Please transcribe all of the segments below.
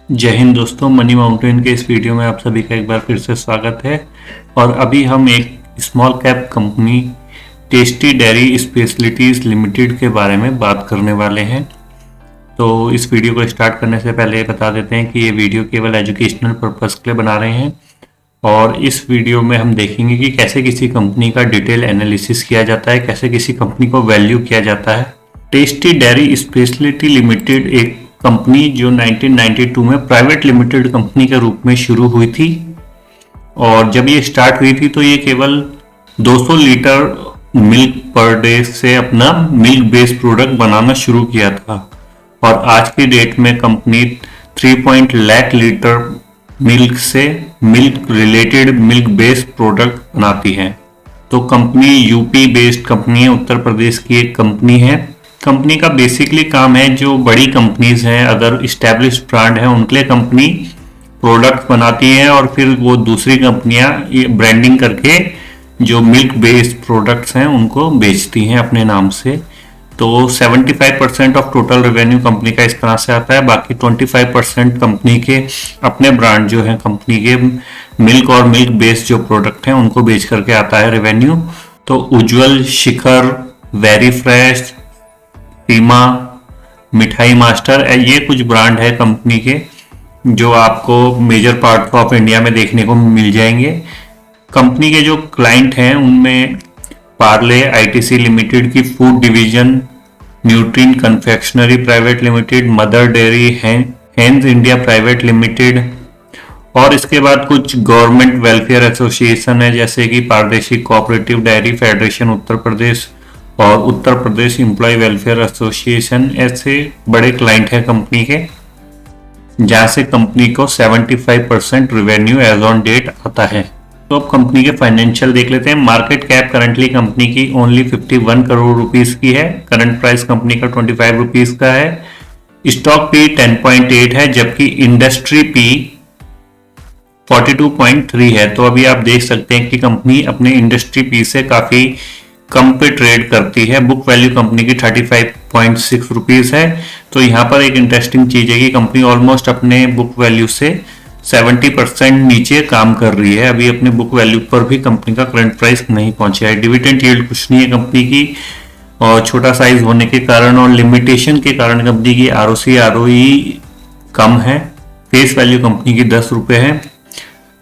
जय हिंद दोस्तों, money mountain के इस वीडियो में आप सभी का एक बार फिर से स्वागत है। और अभी हम एक small cap company tasty dairy specialities limited के बारे में बात करने वाले हैं। तो इस वीडियो को स्टार्ट करने से पहले बता देते हैं कि ये वीडियो केवल एजुकेशनल पर्पज़ के लिए बना रहे हैं और इस वीडियो में हम देखेंगे कि कैसे किसी कंपनी का डिटेल एनालिसिस किया जाता है, कैसे किसी कंपनी को वैल्यू किया जाता है। टेस्टी डेयरी स्पेशलिटी लिमिटेड एक कंपनी जो 1992 में प्राइवेट लिमिटेड कंपनी के रूप में शुरू हुई थी और जब ये स्टार्ट हुई थी तो ये केवल 200 लीटर मिल्क पर डे से अपना मिल्क बेस्ड प्रोडक्ट बनाना शुरू किया था और आज की डेट में कंपनी 3 लाख लीटर मिल्क से milk related milk based product बनाती है। तो कंपनी यूपी बेस्ड कंपनी है, उत्तर प्रदेश की एक कंपनी है। कंपनी का बेसिकली काम है, जो बड़ी कंपनीज हैं, अगर इस्टेब्लिश्ड ब्रांड है उनके लिए कंपनी प्रोडक्ट बनाती है और फिर वो दूसरी कंपनियां ये ब्रांडिंग करके जो मिल्क बेस्ड प्रोडक्ट्स हैं उनको बेचती हैं अपने नाम से। तो 75% ऑफ टोटल रेवेन्यू कंपनी का इस तरह से आता है, बाकी 25% कंपनी के अपने ब्रांड जो है कंपनी के मिल्क और मिल्क बेस्ड जो प्रोडक्ट हैं उनको बेच करके आता है रेवेन्यू। तो उज्जवल, शिखर, वेरी फ्रेश, सीमा, मिठाई मास्टर, ये कुछ ब्रांड है कंपनी के जो आपको मेजर पार्ट ऑफ इंडिया में देखने को मिल जाएंगे। कंपनी के जो क्लाइंट हैं उनमें पार्ले आईटीसी लिमिटेड की food division, nutrient confectionery private limited, mother dairy, henge India private limited और इसके बाद कुछ गवर्नमेंट वेलफेयर एसोसिएशन है जैसे कि पारदेशी cooperative dairy federation Uttar Pradesh और Uttar Pradesh employ welfare association. ऐसे बड़े क्लाइंट हैं कंपनी के जहां से कंपनी को 75% रेवेन्यू एज ऑन डेट आता है। तो अब कंपनी के फाइनेंशियल देख लेते हैं। मार्केट कैप करंटली कंपनी की ओनली 51 करोड़ रुपीस की है। करंट प्राइस कंपनी का 25 रुपीस का है। स्टॉक पी 10.8 है जबकि इंडस्ट्री पी 42.3 है। तो अभी आप देख सकते हैं कि कंपनी अपने इंडस्ट्री पी से काफी कम पे ट्रेड करती है। बुक वैल्यू कंपनी की 35.6 रुपीस है। तो यहाँ पर एक इंटरेस्टिंग चीज है कि कंपनी ऑलमोस्ट अपने बुक वैल्यू से 70% नीचे काम कर रही है। अभी अपने बुक वैल्यू पर भी कंपनी का करंट प्राइस नहीं पहुंचा है। डिविडेंड यील्ड कुछ नहीं है कंपनी की और छोटा साइज होने के कारण और लिमिटेशन के कारण कंपनी की आरओसी आरओई कम है। फेस वैल्यू कंपनी की 10 रुपये है।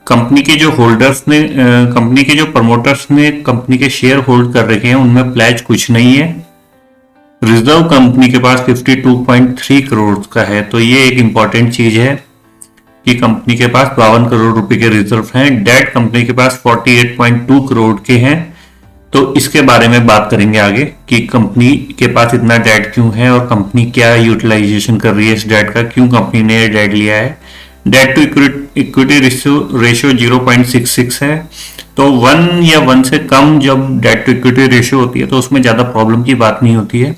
कंपनी के जो होल्डर्स ने कंपनी के जो प्रमोटर्स ने कंपनी के शेयर होल्ड कर रखे हैं उनमें प्लेज कुछ नहीं है। रिजर्व कंपनी के पास 52.3 करोड़ का है। तो ये एक इंपॉर्टेंट चीज है कि कंपनी के पास 52 करोड़ रुपए के रिजर्व हैं। डेट कंपनी के पास 48.2 करोड़ के हैं। तो इसके बारे में बात करेंगे आगे कि कंपनी के पास इतना डेट क्यों है और कंपनी क्या यूटिलाइजेशन कर रही है इस डेट का, क्यों कंपनी ने डेट लिया है। डेट टू इक्विटी रेशियो 0.66 है। तो 1 या 1 से कम जब डेट टू इक्विटी रेशियो होती है तो उसमें ज्यादा प्रॉब्लम की बात नहीं होती है।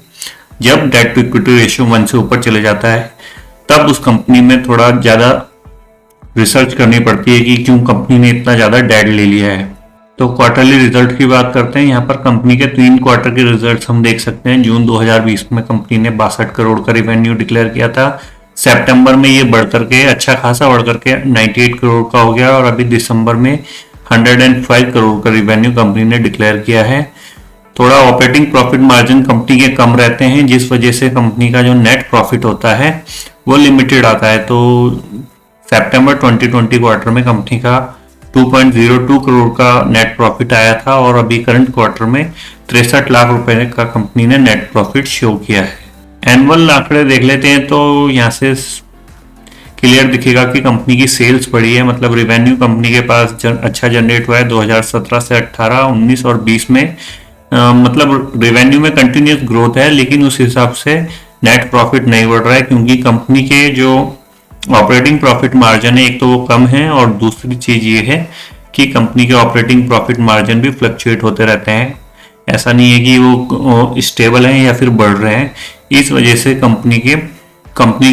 जब डेट टू इक्विटी रेशियो 1 से ऊपर चले जाता है तब उस कंपनी में थोड़ा ज्यादा रिसर्च करनी पड़ती है कि क्यों कंपनी ने इतना ज्यादा डेट ले लिया है। तो क्वार्टरली रिजल्ट की बात करते हैं। यहाँ पर कंपनी के 3 क्वार्टर के रिजल्ट हम देख सकते हैं। जून 2020 में कंपनी ने 62 करोड़ का रेवेन्यू डिक्लेयर किया था। सितंबर में ये बढ़ करके अच्छा खासा बढ़ करके 98 करोड़ का हो गया और अभी दिसंबर में 105 करोड़ का रेवेन्यू कंपनी ने डिक्लेयर किया है। थोड़ा ऑपरेटिंग प्रॉफिट मार्जिन कंपनी के कम रहते हैं जिस वजह से कंपनी का जो नेट प्रॉफिट होता है वो लिमिटेड आता है। तो सितंबर 2020 क्वार्टर में कंपनी का 2.02 करोड़ का नेट प्रॉफिट आया था और अभी करंट क्वार्टर में 63 लाख रुपए का कंपनी ने नेट प्रॉफिट शो किया है। एनुअल आंकड़े देख लेते हैं तो यहाँ से क्लियर दिखेगा कि कंपनी की सेल्स बढ़ी है, मतलब रेवेन्यू कंपनी के पास अच्छा जनरेट हुआ है 2017 से 18, 19 और 20 में। मतलब रेवेन्यू में कंटिन्यूस ग्रोथ है लेकिन उस हिसाब से नेट प्रॉफिट नहीं बढ़ रहा है क्योंकि कंपनी के जो ऑपरेटिंग प्रॉफिट मार्जिन है एक तो वो कम है और दूसरी चीज ये है कि कंपनी के ऑपरेटिंग प्रॉफिट मार्जिन भी फ्लक्चुएट होते रहते हैं। ऐसा नहीं है कि वो स्टेबल हैं या फिर बढ़ रहे हैं। इस वजह से कंपनी के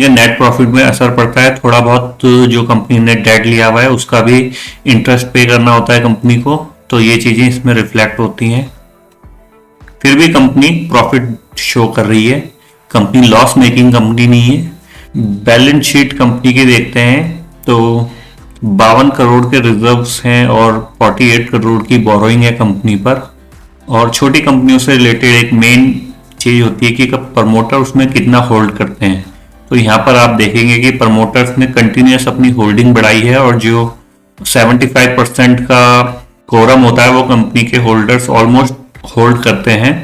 नेट प्रॉफिट में असर पड़ता है। थोड़ा बहुत जो कंपनी ने डेट लिया हुआ है उसका भी इंटरेस्ट पे करना होता है कंपनी को, तो ये चीजें इसमें रिफ्लेक्ट होती हैं। फिर भी कंपनी प्रॉफिट शो कर रही है। कंपनी लॉस मेकिंग कंपनी नहीं है। बैलेंस शीट कंपनी की देखते हैं तो 52 करोड़ के रिजर्व्स हैं और 48 करोड़ की बोरोइंग है कंपनी पर। और छोटी कंपनियों से रिलेटेड एक मेन चीज होती है कि प्रमोटर उसमें कितना होल्ड करते हैं। तो यहाँ पर आप देखेंगे कि प्रमोटर्स ने कंटिन्यूस अपनी होल्डिंग बढ़ाई है और जो 75% का कोरम होता है वो कंपनी के होल्डर्स ऑलमोस्ट होल्ड करते हैं।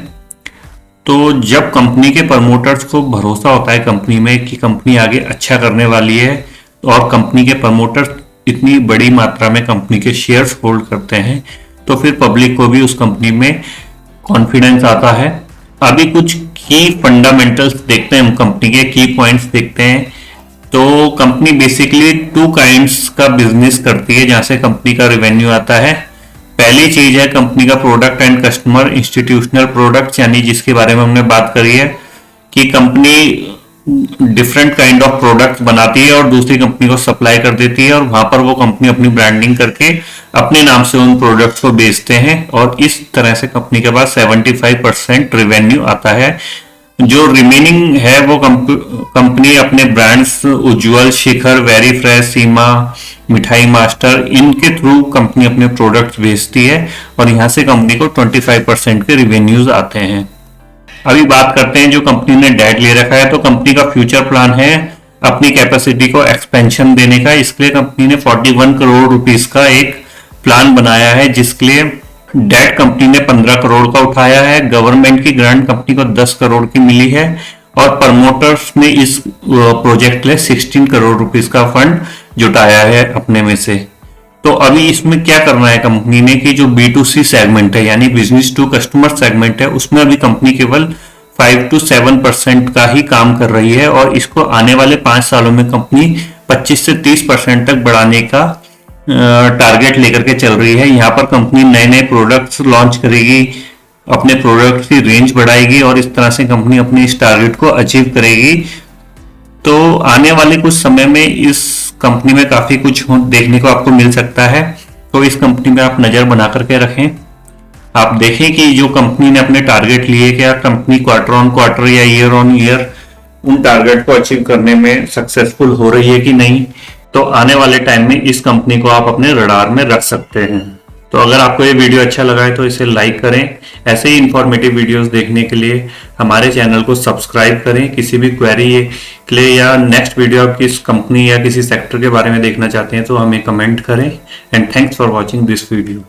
तो जब कंपनी के प्रमोटर्स को भरोसा होता है कंपनी में कि कंपनी आगे अच्छा करने वाली है और कंपनी के प्रमोटर्स इतनी बड़ी मात्रा में कंपनी के शेयर्स होल्ड करते हैं, तो फिर पब्लिक को भी उस कंपनी में कॉन्फिडेंस आता है। अभी कुछ की फंडामेंटल्स देखते हैं, हम कंपनी के की पॉइंट्स देखते हैं। तो कंपनी बेसिकली 2 काइंड्स का बिजनेस करती है जहां से कंपनी का रेवेन्यू आता है। पहली चीज है कंपनी का product and customer, institutional products, यानी जिसके बारे में हमने बात करी है कि company different kind of products बनाती है और दूसरी कंपनी को सप्लाई कर देती है और वहां पर वो कंपनी अपनी ब्रांडिंग करके अपने नाम से उन प्रोडक्ट्स को बेचते हैं और इस तरह से कंपनी के पास 75% रेवेन्यू आता है। जो रिमेनिंग है वो कंपनी अपने ब्रांड्स उज्जवल, शिखर, वेरी फ्रेश, सीमा, मिठाई मास्टर, इनके थ्रू कंपनी अपने प्रोडक्ट्स बेचती है और यहां से कंपनी को 25% के रिवेन्यूज आते हैं। अभी बात करते हैं जो कंपनी ने डेट ले रखा है। तो कंपनी का फ्यूचर प्लान है अपनी कैपेसिटी को एक्सपेंशन देने का। इसके लिए कंपनी ने 41 करोड़ रुपीस का एक प्लान बनाया है, जिसके लिए डेट कंपनी ने 15 करोड़ का उठाया है। गवर्नमेंट की ग्रांट कंपनी को 10 करोड़ की मिली है और प्रमोटर्स ने इस प्रोजेक्ट के लिए 16 करोड़ रुपीस का फंड जुटाया है अपने में से। तो अभी इसमें क्या करना है कंपनी ने कि जो B2C सेगमेंट है यानी बिजनेस टू कस्टमर सेगमेंट है, उसमें अभी कंपनी केवल 5 to 7% का ही काम कर रही है और इसको आने वाले 5 सालों में कंपनी 25 से 30% तक बढ़ाने का टारगेट लेकर के चल रही है। यहाँ पर कंपनी नए नए प्रोडक्ट्स लॉन्च करेगी, अपने प्रोडक्ट्स की रेंज बढ़ाएगी और इस तरह से कंपनी अपने इस टारगेट को अचीव करेगी। तो आने वाले कुछ समय में इस कंपनी में काफी कुछ देखने को आपको मिल सकता है। तो इस कंपनी में आप नजर बना करके रखें। आप देखें कि जो कंपनी ने अपने टारगेट लिए, क्या कंपनी क्वार्टर ऑन क्वार्टर या ईयर ऑन ईयर उन टारगेट को अचीव करने में सक्सेसफुल हो रही है कि नहीं। तो आने वाले टाइम में इस कंपनी को आप अपने रडार में रख सकते हैं। तो अगर आपको ये वीडियो अच्छा लगा है तो इसे लाइक करें। ऐसे ही इंफॉर्मेटिव वीडियोस देखने के लिए हमारे चैनल को सब्सक्राइब करें। किसी भी क्वेरी के लिए या नेक्स्ट वीडियो आप किस कंपनी या किसी सेक्टर के बारे में देखना चाहते हैं तो हमें कमेंट करें। And thanks for watching this video.